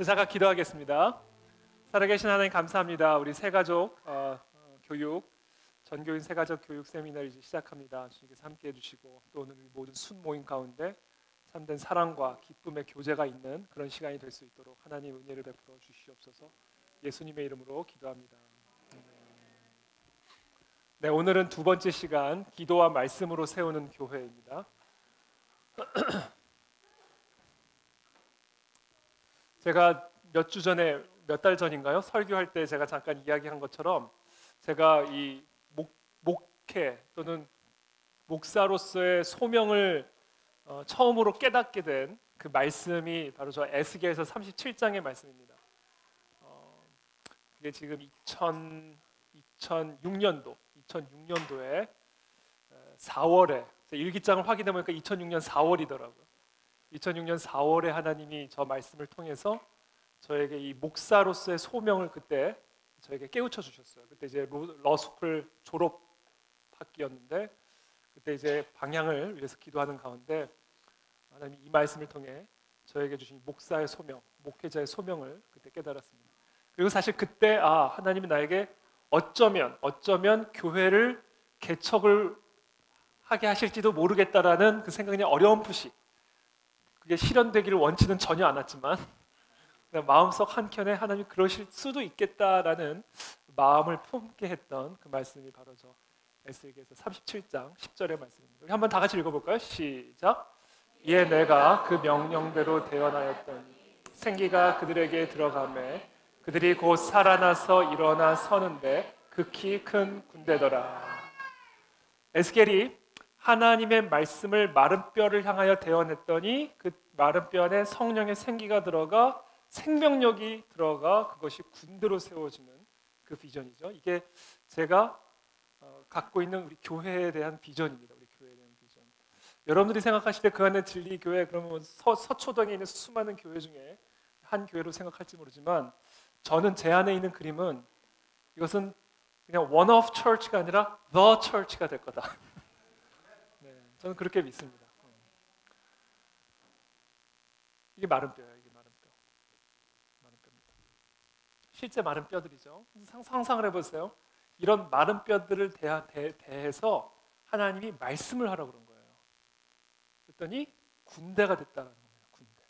잠깐 기도하겠습니다. 살아계신 하나님 감사합니다. 우리 새가족 교육, 전교인 새가족 교육 세미나를 이제 시작합니다. 주님께서 함께해 주시고 또 오늘 모든 순 모임 가운데 참된 사랑과 기쁨의 교제가 있는 그런 시간이 될 수 있도록 하나님 은혜를 베풀어 주시옵소서. 예수님의 이름으로 기도합니다. 네, 오늘은 두 번째 시간 기도와 말씀으로 세우는 교회입니다. 제가 몇 주 전에 몇 달 전인가요? 설교할 때 제가 잠깐 이야기한 것처럼 제가 이 목회 또는 목사로서의 소명을 처음으로 깨닫게 된 그 말씀이 바로 저 에스겔서 37장의 말씀입니다. 그게 지금 2006년도에 4월에 일기장을 확인해 보니까 2006년 4월이더라고요. 2006년 4월에 하나님이 저 말씀을 통해서 저에게 이 목사로서의 소명을 그때 저에게 깨우쳐 주셨어요. 그때 이제 러스쿨 졸업학기였는데 그때 이제 방향을 위해서 기도하는 가운데 하나님이 이 말씀을 통해 저에게 주신 목사의 소명, 목회자의 소명을 그때 깨달았습니다. 그리고 사실 그때 하나님이 나에게 어쩌면 교회를 개척을 하게 하실지도 모르겠다라는 그 생각이 어렴풋이 그게 실현되기를 원치는 전혀 않았지만 마음속 한켠에 하나님이 그러실 수도 있겠다라는 마음을 품게 했던 그 말씀이 바로 저 에스겔서 37장 10절의 말씀입니다. 우리 한번 다 같이 읽어볼까요? 시작. 이에 내가 그 명령대로 대언하였더니 생기가 그들에게 들어가매 그들이 곧 살아나서 일어나 서는데 극히 큰 군대더라. 에스겔이 하나님의 말씀을 마른 뼈를 향하여 대언했더니 그 마른 뼈 안에 성령의 생기가 들어가 생명력이 들어가 그것이 군대로 세워지는 그 비전이죠. 이게 제가 갖고 있는 우리 교회에 대한 비전입니다. 우리 교회에 대한 비전. 여러분들이 생각하실 때 그 안에 진리교회 그러면 서초동에 있는 수많은 교회 중에 한 교회로 생각할지 모르지만 저는 제 안에 있는 그림은 이것은 그냥 one of church가 아니라 the church가 될 거다. 네, 저는 그렇게 믿습니다. 이게 마른 뼈예요. 이게 마른 뼈입니다. 실제 마른 뼈들이죠. 상상을 해보세요. 이런 마른 뼈들을 대해서 하나님이 말씀을 하라고 그런 거예요. 그랬더니 군대가 됐다는 겁니다. 군대.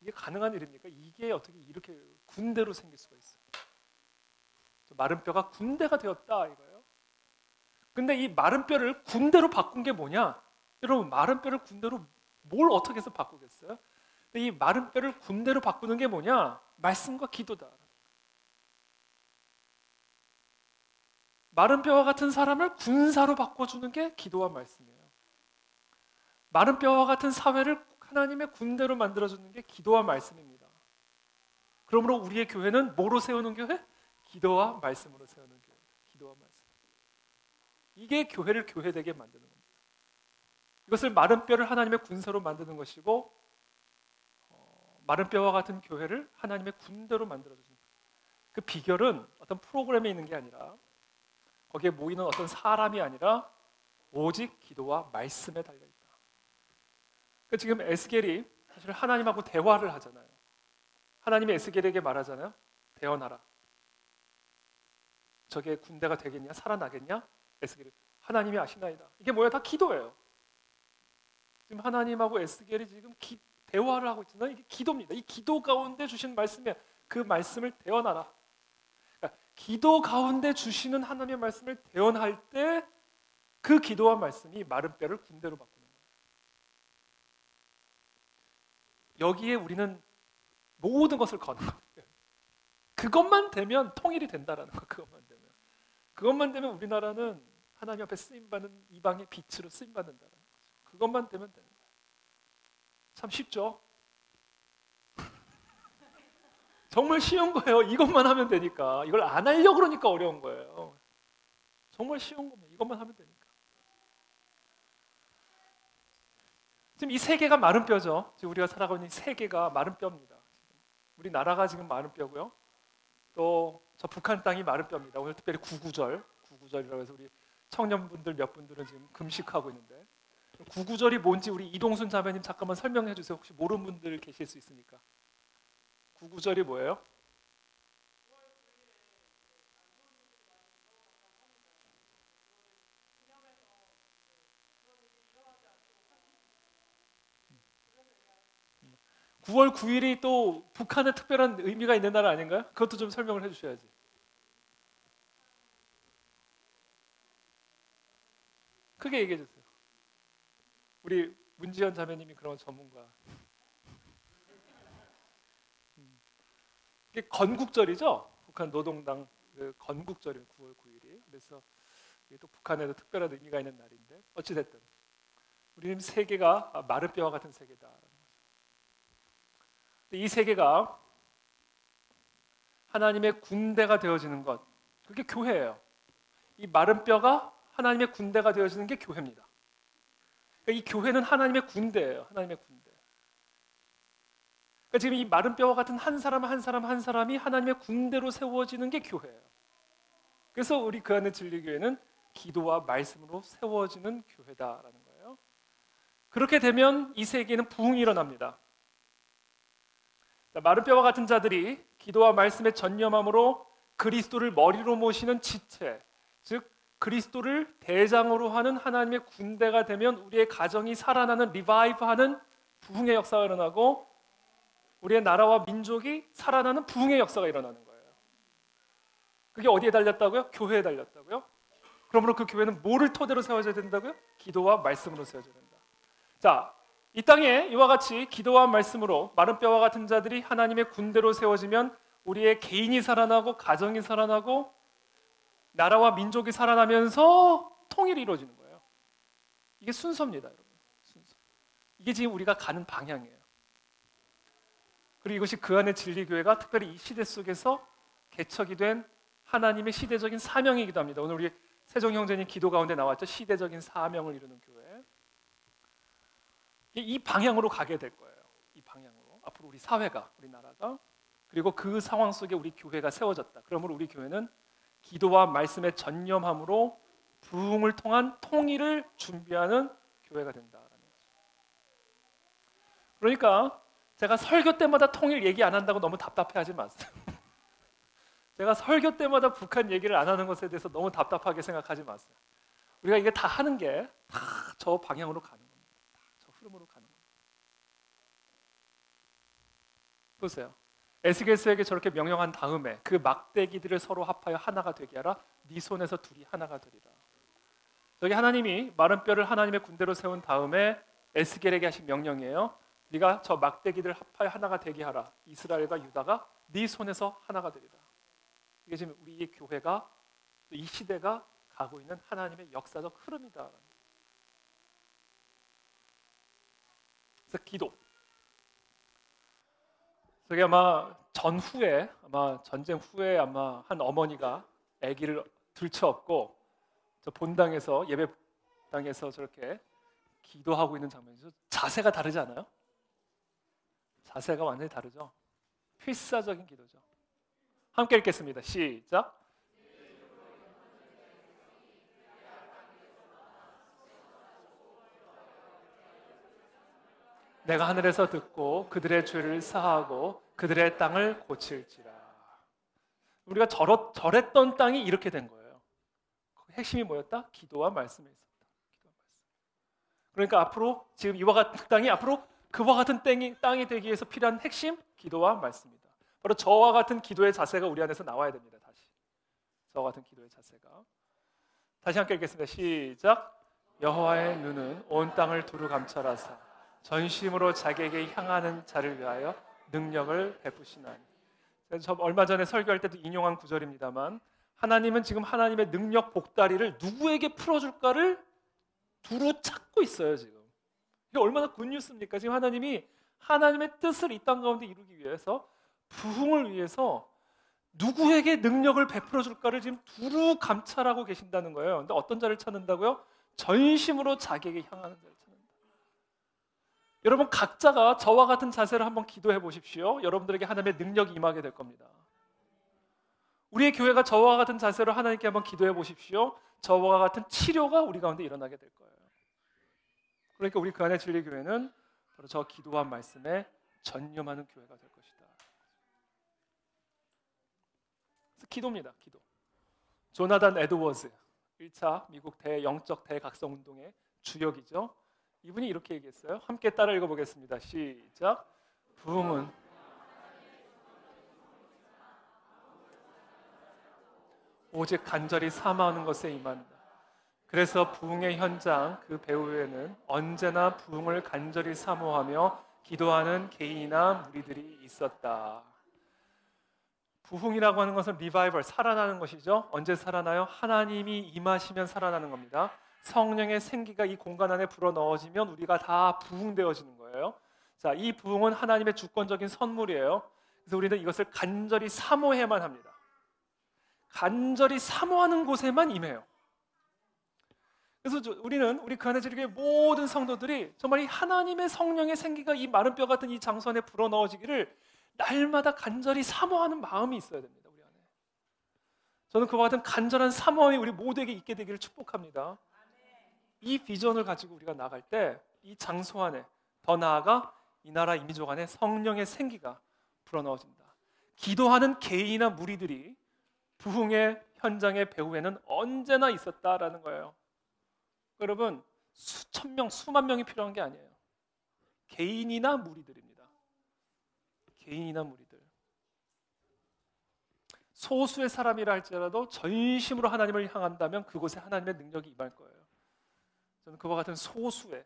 이게 가능한 일입니까? 이게 어떻게 이렇게 군대로 생길 수가 있어요? 마른 뼈가 군대가 되었다 이거예요. 근데 이 마른 뼈를 군대로 바꾼 게 뭐냐? 여러분 마른 뼈를 군대로 뭘 어떻게 해서 바꾸겠어요? 근데 이 마른 뼈를 군대로 바꾸는 게 뭐냐? 말씀과 기도다. 마른 뼈와 같은 사람을 군사로 바꿔주는 게 기도와 말씀이에요. 마른 뼈와 같은 사회를 하나님의 군대로 만들어주는 게 기도와 말씀입니다. 그러므로 우리의 교회는 뭐로 세우는 교회? 기도와 말씀으로 세우는 교회. 기도와 말씀. 이게 교회를 교회되게 만드는 겁니다. 이것을 마른 뼈를 하나님의 군사로 만드는 것이고 마른 뼈와 같은 교회를 하나님의 군대로 만들어주는 그 비결은 어떤 프로그램에 있는 게 아니라 거기에 모이는 어떤 사람이 아니라 오직 기도와 말씀에 달려있다. 그러니까 지금 에스겔이 사실 하나님하고 대화를 하잖아요. 하나님이 에스겔에게 말하잖아요. 대언하라. 저게 군대가 되겠냐? 살아나겠냐? 에스겔이 하나님이 아시나이다. 이게 뭐야? 다 기도예요. 지금 하나님하고 에스겔이 지금 대화를 하고 있잖아요. 이게 기도입니다. 이 기도 가운데 주신 말씀에 그 말씀을 대언하라. 그러니까 기도 가운데 주시는 하나님의 말씀을 대언할 때 그 기도와 말씀이 마른 뼈를 군대로 바꾸는 거예요. 여기에 우리는 모든 것을 거는 거예요. 그것만 되면 통일이 된다라는 거. 그것만 되면 우리나라는 하나님 앞에 쓰임받는 이방의 빛으로 쓰임받는다는 거죠. 그것만 되면 되는 거예요. 참 쉽죠? 정말 쉬운 거예요. 이것만 하면 되니까. 이걸 안 하려고 그러니까 어려운 거예요. 정말 쉬운 겁니다. 이것만 하면 되니까. 지금 이 세계가 마른 뼈죠. 지금 우리가 살아가고 있는 이 세계가 마른 뼈입니다. 우리 나라가 지금 마른 뼈고요. 또 저 북한 땅이 마른 뼈입니다. 오늘 특별히 구구절이라고 해서 우리 청년분들 몇 분들은 지금 금식하고 있는데 구구절이 뭔지 우리 이동순 자매님 잠깐만 설명해 주세요. 혹시 모르는 분들 계실 수 있으니까. 구절이 뭐예요? 구월 9일이 또 북한에 특별한 의미가 있는 날 아닌가요? 그것도 좀 설명을 해주셔야지. 크게 얘기해 주세요. 우리 문지연 자매님이 그런 전문가. 이게 건국절이죠. 북한 노동당 그 건국절이 9월 9일이. 그래서 이게 또 북한에도 특별한 의미가 있는 날인데 어찌 됐든 우리는 세계가 마른 뼈와 같은 세계다. 이 세계가 하나님의 군대가 되어지는 것, 그게 교회예요. 이 마른 뼈가 하나님의 군대가 되어지는 게 교회입니다. 그러니까 이 교회는 하나님의 군대예요. 하나님의 군대. 그러니까 지금 이 마른 뼈와 같은 한 사람 한 사람 한 사람이 하나님의 군대로 세워지는 게 교회예요. 그래서 우리 그 안에 진리교회는 기도와 말씀으로 세워지는 교회다라는 거예요. 그렇게 되면 이 세계에는 부흥이 일어납니다. 마른 뼈와 같은 자들이 기도와 말씀에 전념함으로 그리스도를 머리로 모시는 지체, 즉 그리스도를 대장으로 하는 하나님의 군대가 되면 우리의 가정이 살아나는 리바이브하는 부흥의 역사가 일어나고 우리의 나라와 민족이 살아나는 부흥의 역사가 일어나는 거예요. 그게 어디에 달렸다고요? 교회에 달렸다고요? 그러므로 그 교회는 뭐를 토대로 세워져야 된다고요? 기도와 말씀으로 세워져야 된다. 자, 이 땅에 이와 같이 기도와 말씀으로 마른 뼈와 같은 자들이 하나님의 군대로 세워지면 우리의 개인이 살아나고 가정이 살아나고 나라와 민족이 살아나면서 통일이 이루어지는 거예요. 이게 순서입니다, 여러분. 순서. 이게 지금 우리가 가는 방향이에요. 그리고 이것이 그 안의 진리교회가 특별히 이 시대 속에서 개척이 된 하나님의 시대적인 사명이기도 합니다. 오늘 우리 세종 형제님 기도 가운데 나왔죠. 시대적인 사명을 이루는 교회. 이 방향으로 가게 될 거예요. 이 방향으로 앞으로 우리 사회가, 우리 나라가, 그리고 그 상황 속에 우리 교회가 세워졌다. 그러므로 우리 교회는 기도와 말씀에 전념함으로 부흥을 통한 통일을 준비하는 교회가 된다라는 거죠. 그러니까 제가 설교 때마다 통일 얘기 안 한다고 너무 답답해하지 마세요. 제가 설교 때마다 북한 얘기를 안 하는 것에 대해서 너무 답답하게 생각하지 마세요. 우리가 이게 다 하는 게 다 저 방향으로 가는 거예요. 흐름으로 가는 거예요. 보세요. 에스겔서에게 저렇게 명령한 다음에 그 막대기들을 서로 합하여 하나가 되게 하라. 네 손에서 둘이 하나가 되리라. 저기 하나님이 마른 뼈를 하나님의 군대로 세운 다음에 에스겔에게 하신 명령이에요. 네가 저 막대기들을 합하여 하나가 되게 하라. 이스라엘과 유다가 네 손에서 하나가 되리라. 이게 지금 우리의 교회가 이 시대가 가고 있는 하나님의 역사적 흐름이다. 그래서 기도. 저게 아마 전쟁 후에 아마 한 어머니가 아기를 들쳐업고 저 본당에서 예배당에서 저렇게 기도하고 있는 장면이죠. 자세가 다르지 않아요? 자세가 완전히 다르죠. 필사적인 기도죠. 함께 읽겠습니다. 시작. 내가 하늘에서 듣고 그들의 죄를 사하고 그들의 땅을 고칠지라. 우리가 절했던 땅이 이렇게 된 거예요. 핵심이 뭐였다? 기도와 말씀에 있었다. 기도와 말씀. 그러니까 앞으로 지금 이와 같은 땅이 앞으로 그와 같은 땅이 되기 위해서 필요한 핵심 기도와 말씀이다. 바로 저와 같은 기도의 자세가 우리 안에서 나와야 됩니다. 다시 저와 같은 기도의 자세가. 다시 함께 읽겠습니다. 시작. 여호와의 눈은 온 땅을 두루 감찰하사 전심으로 자기에게 향하는 자를 위하여 능력을 베푸시나니. 저 얼마 전에 설교할 때도 인용한 구절입니다만 하나님은 지금 하나님의 능력 복다리를 누구에게 풀어줄까를 두루 찾고 있어요. 지금 이게 얼마나 굿뉴스입니까? 지금 하나님이 하나님의 뜻을 이 땅 가운데 이루기 위해서 부흥을 위해서 누구에게 능력을 베풀어 줄까를 지금 두루 감찰하고 계신다는 거예요. 근데 어떤 자를 찾는다고요? 전심으로 자기에게 향하는 자를 찾는다. 여러분 각자가 저와 같은 자세로 한번 기도해 보십시오. 여러분들에게 하나님의 능력이 임하게 될 겁니다. 우리의 교회가 저와 같은 자세로 하나님께 한번 기도해 보십시오. 저와 같은 치료가 우리 가운데 일어나게 될 거예요. 그러니까 우리 그 안의 진리교회는 바로 저 기도와 말씀에 전념하는 교회가 될 것이다. 기도입니다. 기도. 조나단 에드워즈 1차 미국 대영적 대각성 운동의 주역이죠. 이분이 이렇게 얘기했어요. 함께 따라 읽어보겠습니다. 시작. 부흥은 오직 간절히 사모하는 것에 임한다. 그래서 부흥의 현장 그 배후에는 언제나 부흥을 간절히 사모하며 기도하는 개인이나 무리들이 있었다. 부흥이라고 하는 것은 리바이벌, 살아나는 것이죠. 언제 살아나요? 하나님이 임하시면 살아나는 겁니다. 성령의 생기가 이 공간 안에 불어넣어지면 우리가 다 부흥되어지는 거예요. 자, 이 부흥은 하나님의 주권적인 선물이에요. 그래서 우리는 이것을 간절히 사모해야만 합니다. 간절히 사모하는 곳에만 임해요. 그래서 우리는 우리 그 안에 지르교의 모든 성도들이 정말 이 하나님의 성령의 생기가 이 마른 뼈 같은 이 장소 안에 불어넣어지기를 날마다 간절히 사모하는 마음이 있어야 됩니다. 우리 안에. 저는 그와 같은 간절한 사모함이 우리 모두에게 있게 되기를 축복합니다. 이 비전을 가지고 우리가 나갈 때 이 장소 안에, 더 나아가 이 나라 이민족 안에 성령의 생기가 불어넣어진다. 기도하는 개인이나 무리들이 부흥의 현장의 배후에는 언제나 있었다라는 거예요. 여러분, 수천 명, 수만 명이 필요한 게 아니에요. 개인이나 무리들입니다. 개인이나 무리들. 소수의 사람이라 할지라도 전심으로 하나님을 향한다면 그곳에 하나님의 능력이 임할 거예요. 저는 그와 같은 소수의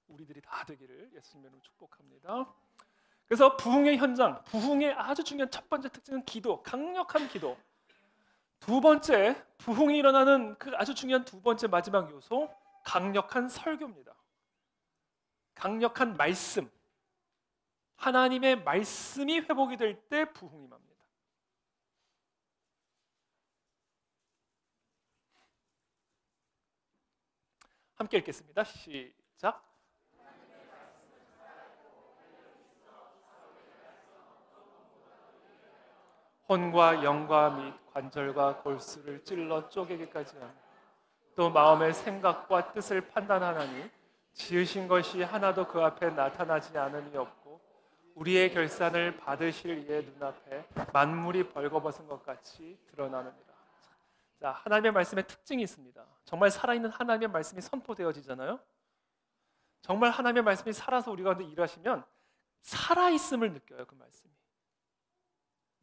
우리들이 다 되기를 예수님의 이름으로 축복합니다. 그래서 부흥의 현장, 부흥의 아주 중요한 첫 번째 특징은 기도, 강력한 기도. 두 번째, 부흥이 일어나는 그 아주 중요한 두 번째 마지막 요소, 강력한 설교입니다. 강력한 말씀. 하나님의 말씀이 회복이 될 때 부흥이 임합니다. 함께 읽겠습니다. 시작. 혼과 영과 및 관절과 골수를 찔러 쪼개기까지 하며 또 마음의 생각과 뜻을 판단하나니 지으신 것이 하나도 그 앞에 나타나지 않음이 없고 우리의 결산을 받으실 이의 눈앞에 만물이 벌거벗은 것 같이 드러나느니라. 자, 하나님의 말씀에 특징이 있습니다. 정말 살아있는 하나님의 말씀이 선포되어지잖아요. 정말 하나님의 말씀이 살아서 우리 가운데 일하시면 살아있음을 느껴요. 그 말씀이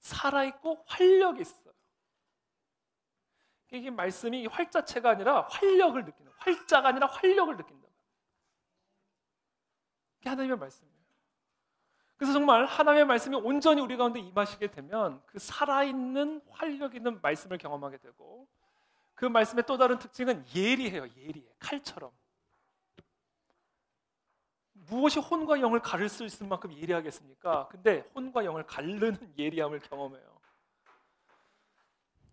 살아있고 활력이 있어요. 이게 말씀이 활자체가 아니라 활력을 느끼는, 활자가 아니라 활력을 느낀다. 이게 하나님의 말씀이에요. 그래서 정말 하나님의 말씀이 온전히 우리 가운데 임하시게 되면 그 살아있는 활력 있는 말씀을 경험하게 되고, 그 말씀의 또 다른 특징은 예리해요. 예리해. 칼처럼. 무엇이 혼과 영을 가를 수 있을 만큼 예리하겠습니까? 근데 혼과 영을 가르는 예리함을 경험해요.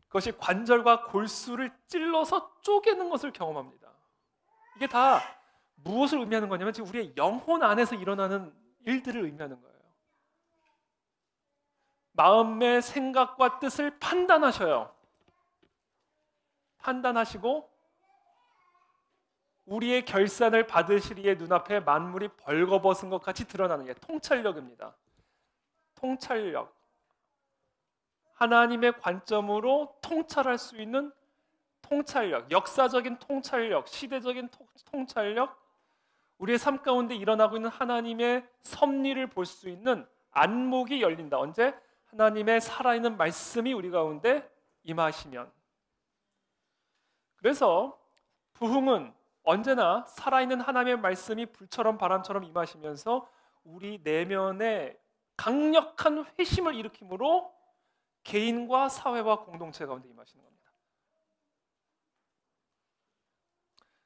그것이 관절과 골수를 찔러서 쪼개는 것을 경험합니다. 이게 다 무엇을 의미하는 거냐면 지금 우리의 영혼 안에서 일어나는 일들을 의미하는 거예요. 마음의 생각과 뜻을 판단하셔요. 판단하시고 우리의 결산을 받으실 이의 눈앞에 만물이 벌거벗은 것 같이 드러나는 게 통찰력입니다. 통찰력. 하나님의 관점으로 통찰할 수 있는 통찰력, 역사적인 통찰력, 시대적인 통찰력, 우리의 삶 가운데 일어나고 있는 하나님의 섭리를 볼 수 있는 안목이 열린다. 언제? 하나님의 살아있는 말씀이 우리 가운데 임하시면. 그래서 부흥은 언제나 살아있는 하나님의 말씀이 불처럼 바람처럼 임하시면서 우리 내면에 강력한 회심을 일으킴으로 개인과 사회와 공동체 가운데 임하시는 겁니다.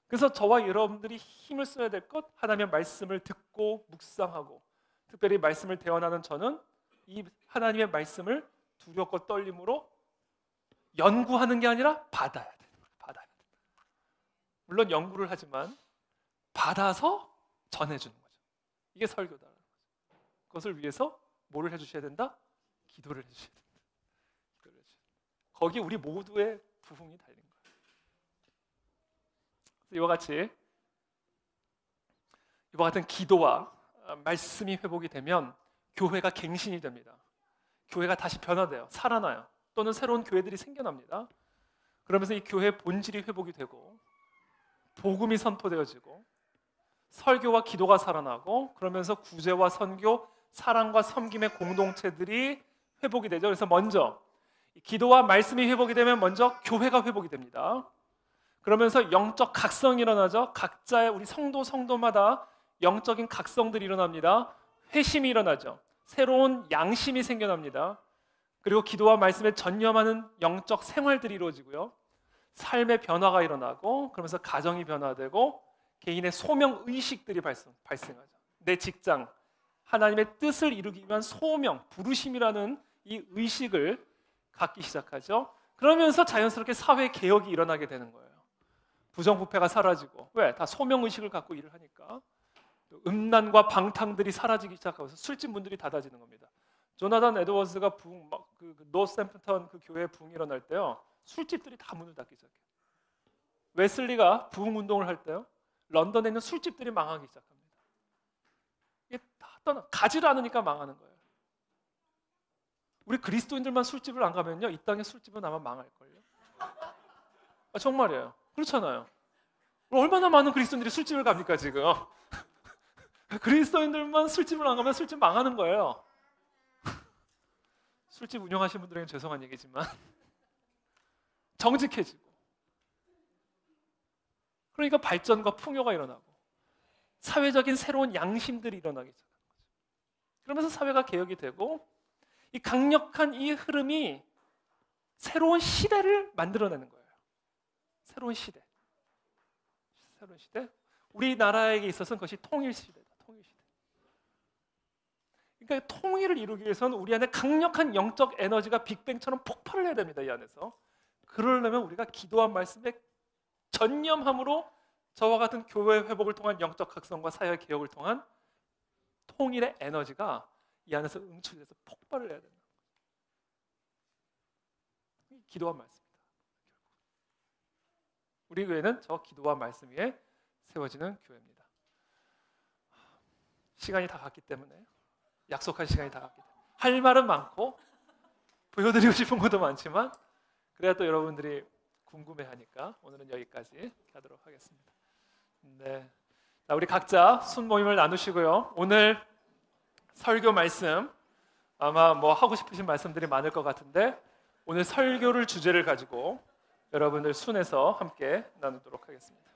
그래서 저와 여러분들이 힘을 써야 될 것, 하나님의 말씀을 듣고 묵상하고, 특별히 말씀을 대언하는 저는 이 하나님의 말씀을 두렵고 떨림으로 연구하는 게 아니라 받아야 돼요. 받아야 돼요. 물론 연구를 하지만 받아서 전해주는 거죠. 이게 설교다라는 거죠. 그것을 위해서 뭐를 해주셔야 된다? 기도를 해주셔야 된다. 거기 우리 모두의 부흥이 달린 거예요. 이와 같은 기도와 말씀이 회복이 되면 교회가 갱신이 됩니다. 교회가 다시 변화돼요. 살아나요. 또는 새로운 교회들이 생겨납니다. 그러면서 이 교회의 본질이 회복이 되고 복음이 선포되어지고 설교와 기도가 살아나고 그러면서 구제와 선교, 사랑과 섬김의 공동체들이 회복이 되죠. 그래서 먼저 기도와 말씀이 회복이 되면 먼저 교회가 회복이 됩니다. 그러면서 영적 각성이 일어나죠. 각자의 우리 성도마다 영적인 각성들이 일어납니다. 회심이 일어나죠. 새로운 양심이 생겨납니다. 그리고 기도와 말씀에 전념하는 영적 생활들이 이루어지고요. 삶의 변화가 일어나고 그러면서 가정이 변화되고 개인의 소명 의식들이 발생하죠. 내 직장, 하나님의 뜻을 이루기 위한 소명, 부르심이라는 이 의식을 갖기 시작하죠. 그러면서 자연스럽게 사회 개혁이 일어나게 되는 거예요. 부정부패가 사라지고 왜? 다 소명 의식을 갖고 일을 하니까. 음란과 방탕들이 사라지기 시작하면서 술집문들이 닫아지는 겁니다. 조나단 에드워즈가 노스햄프턴 그 교회에 부흥이 일어날 때요, 술집들이 다 문을 닫기 시작해요. 웨슬리가 부흥 운동을 할 때요, 런던에 있는 술집들이 망하기 시작합니다. 이게 다 가지를 않으니까 망하는 거예요. 우리 그리스도인들만 술집을 안 가면요, 이 땅의 술집은 아마 망할걸요. 정말이에요. 그렇잖아요. 얼마나 많은 그리스도인들이 술집을 갑니까 지금? 그리스도인들만 술집을 안 가면 술집 망하는 거예요. 술집 운영하시는 분들에게는 죄송한 얘기지만 정직해지고, 그러니까 발전과 풍요가 일어나고 사회적인 새로운 양심들이 일어나기 시작하는 거죠. 그러면서 사회가 개혁이 되고 이 강력한 이 흐름이 새로운 시대를 만들어내는 거예요. 새로운 시대. 우리나라에게 있어서는 그것이 통일시대다. 통일시대. 그러니까 통일을 이루기 위해서는 우리 안에 강력한 영적 에너지가 빅뱅처럼 폭발을 해야 됩니다. 이 안에서. 그러려면 우리가 기도와 말씀에 전념함으로 저와 같은 교회 회복을 통한 영적 각성과 사회 개혁을 통한 통일의 에너지가 이 안에서 응축돼서 폭발을 해야 된다. 기도와 말씀입니다. 우리 교회는 저 기도와 말씀 위에 세워지는 교회입니다. 시간이 다 갔기 때문에, 약속한 시간이 다 갔기 때문에 할 말은 많고 보여드리고 싶은 것도 많지만 그래야 또 여러분들이 궁금해하니까 오늘은 여기까지 하도록 하겠습니다. 네, 자, 우리 각자 순 모임을 나누시고요. 오늘 설교 말씀 아마 뭐 하고 싶으신 말씀들이 많을 것 같은데 오늘 설교를 주제를 가지고 여러분들 순에서 함께 나누도록 하겠습니다.